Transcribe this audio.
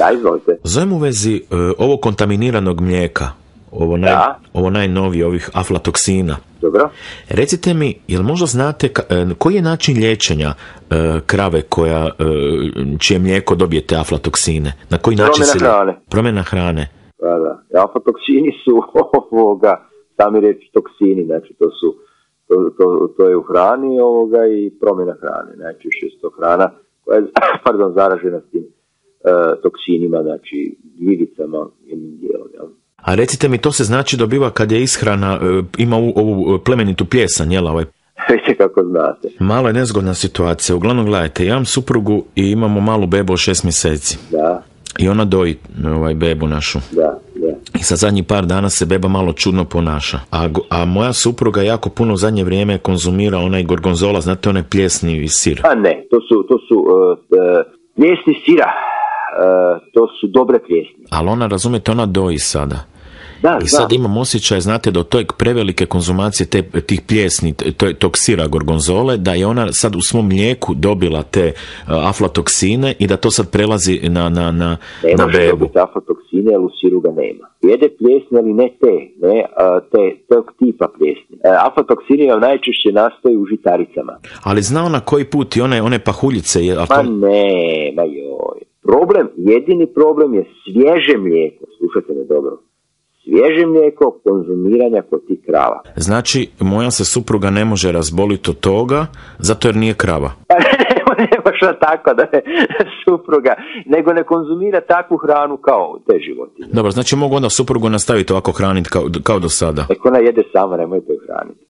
Da, izvolite. Zovem u vezi ovog kontaminiranog mlijeka, ovo najnovije, ovih aflatoksina. Dobro. Recite mi, jel možda znate koji je način liječenja krave čije mlijeko dobije te aflatoksine? Na koji način se... Promjena hrane. Da. Aflatoksini su sami reći toksini, znači to je u hrani i promjena hrane. Najčešće je to hrana koja je zaražena s tim toksinima, znači gljivicama, jednim dijelom. Jel? A recite mi, to se znači dobiva kad je ishrana, ima ovu plemenitu pljesan, jel? Vidite kako znate. Malo je nezgodna situacija. Uglavnom, gledajte, ja imam suprugu i imamo malu bebu od 6 mjeseci. Da. I ona doji bebu našu. Da. I sa zadnjih par dana se beba malo čudno ponaša. A moja supruga jako puno u zadnje vrijeme konzumira onaj gorgonzola, znate, onaj pljesni sir. A ne, to su pljesni sira. To su dobre pljesni. Ali ona, razumijete, ona doji sada. Da, i sad imam osjećaj, znate, do toj prevelike konzumacije tih pljesni, tog sira gorgonzole, da je ona sad u svom mlijeku dobila te aflatoksine i da to sad prelazi na bebu. Ne može dobiti aflatoksine, jer u siru ga nema. Jede pljesni, ali ne tog tipa pljesni. Aflatoksini vam najčešće nastoji u žitaricama. Ali zna ona koji put i one pahuljice? Jedini problem je svježe mlijeko. Slušajte me dobro. Svježe mlijeko konzumiranja kod tih krava. Znači, moja se supruga ne može razboliti od toga, zato jer nije krava. Ne može tako da je supruga, nego ne konzumira takvu hranu kao te životinje. Dobro, znači mogu onda suprugu nastaviti ovako hraniti kao do sada. Nek ona jede sama, nemojte ju hraniti.